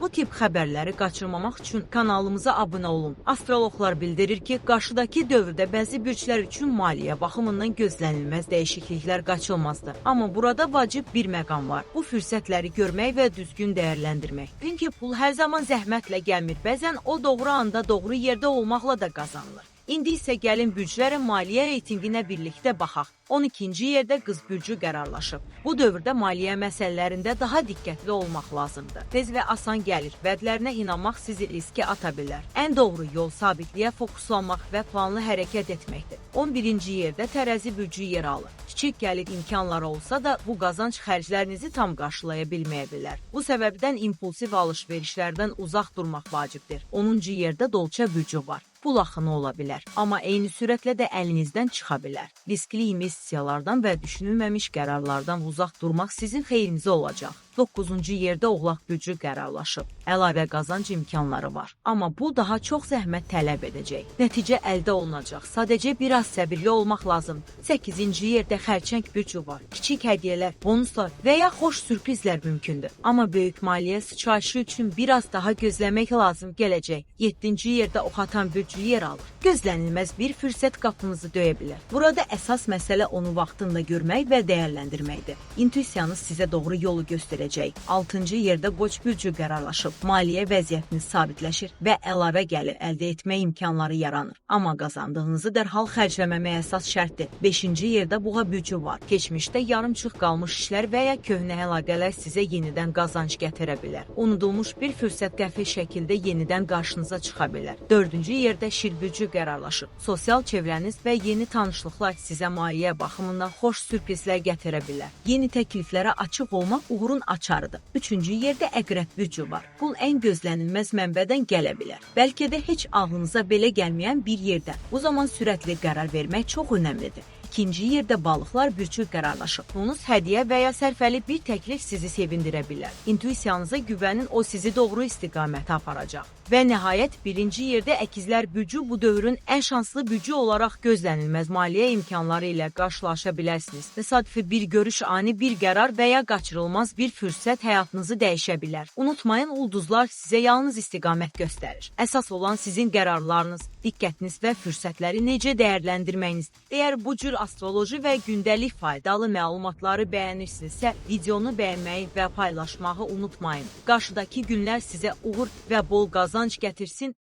Bu tip xəbərləri qaçırmamaq üçün kanalımıza abunə olun. Astroloqlar bildirir ki, qarşıdakı dövrdə bəzi bürclər üçün maliyyə baxımından gözlənilməz dəyişikliklər qaçılmazdır. Amma burada vacib bir məqam var. Bu fürsətləri görmək və düzgün dəyərləndirmək. Çünki pul hər zaman zəhmətlə gəlmir. Bəzən o doğru anda doğru yerdə olmaqla da qazanılır. İndi isə gəlin bürclərin maliyyə reytinginə birlikdə baxaq. 12-ci yerdə Qız bürcü qərarlaşıb. Bu dövrdə maliyyə məsələlərində daha diqqətli olmaq lazımdır. Tez və asan gəlir vədlərinə inanmaq sizi riskə ata bilər. Ən doğru yol sabitliyə fokuslanmaq və planlı hərəkət etməkdir. 11-ci yerdə Tərəzi bürcü yer alır. Kiçik gəlir imkanları olsa da bu qazanc xərclərinizi tam qarşılaya bilməyə bilər. Bu səbəbdən impulsiv alış-verişlərdən uzaq durmaq vacibdir. 10-cu yerdə Dolça bürcü var. Pul axını ola bilər, amma eyni sürətlə də əlinizdən çıxa bilər. Riskli investisiyalardan və düşünülməmiş qərarlardan uzaq durmaq sizin xeyrinizə olacaq. 9-cu yerdə Oğlaq bürcü qərarlaşıb. Əlavə qazanc imkanları var, amma bu daha çox zəhmət tələb edəcək. Nəticə əldə olunacaq, sadəcə biraz səbirli olmaq lazımdır. 8-ci yerdə Xərçəng bürcü var. Kiçik hədiyyələr, bonuslar və ya xoş sürprizlər mümkündür. Amma böyük maliyyə sıçrayışı üçün biraz daha gözləmək lazım gələcək. 7-ci yerdə Oxatan bürcü yer alır. Gözlənilməz bir fürsət qapınızı döyə bilər. Burada əsas məsələ onu vaxtında görmək və dəyərləndirməkdir. İntuisiyanız sizə doğru yolu göstərəcək. 6-cı yerdə Qoç bürcü qərarlaşıb. Maliyyə vəziyyətiniz sabitləşir və əlavə gəlir əldə etmə imkanları yaranır. Amma qazandığınızı dərhal xərcləməmək əsas şərtdir. 5-ci yerdə Buğa bürcü var. Keçmişdə yarımçıq qalmış işlər və ya köhnə əlaqələr sizə yenidən qazanc gətirə bilər. Unudulmuş bir fürsət qəfil şəkildə yenidən qarşınıza çıxa bilər. 4-cü yerdə Şir bürcü qərarlaşıb. Sosial çevrəniz və yeni tanışlıqlar sizə maliyyə baxımından xoş sürprizlər gətirə bilər. Yeni təkliflərə açıq olmaq uğurun açarıdır. 3-cü yerdə Əqrəb bürcü var. Pul ən gözlənilməz mənbədən gələ bilər. Bəlkə də heç ağlınıza belə gəlməyən bir yerdə. Bu zaman sürətli qərar vermək çox önəmlidir. 2-ci yerdə Balıqlar bürcü qərarlaşıb. Bonus hədiyyə və ya sərfəli bir təklif sizi sevindirə bilər. İntuisiyanıza güvənin, o sizi doğru istiqamətə aparacaq. Və nəhayət 1-ci yerdə Əkizlər bürcü bu dövrün ən şanslı bürcü olaraq gözlənilməz maliyyə imkanları ilə qarşılaşa bilərsiniz. Təsadüfi bir görüş, ani bir qərar və ya qaçırılmaz bir fürsət həyatınızı dəyişə bilər. Unutmayın, ulduzlar sizə yalnız istiqamət göstərir. Əsas olan sizin qərarlarınız, diqqətiniz və fürsətləri necə dəyərləndirməyiniz. Əgər bu cür astroloji və gündəlik faydalı məlumatları bəyənirsinizsə, videonu bəyənməyi və paylaşmağı unutmayın. Qarşıdakı günlər sizə uğur və bol qazanc gətirsin.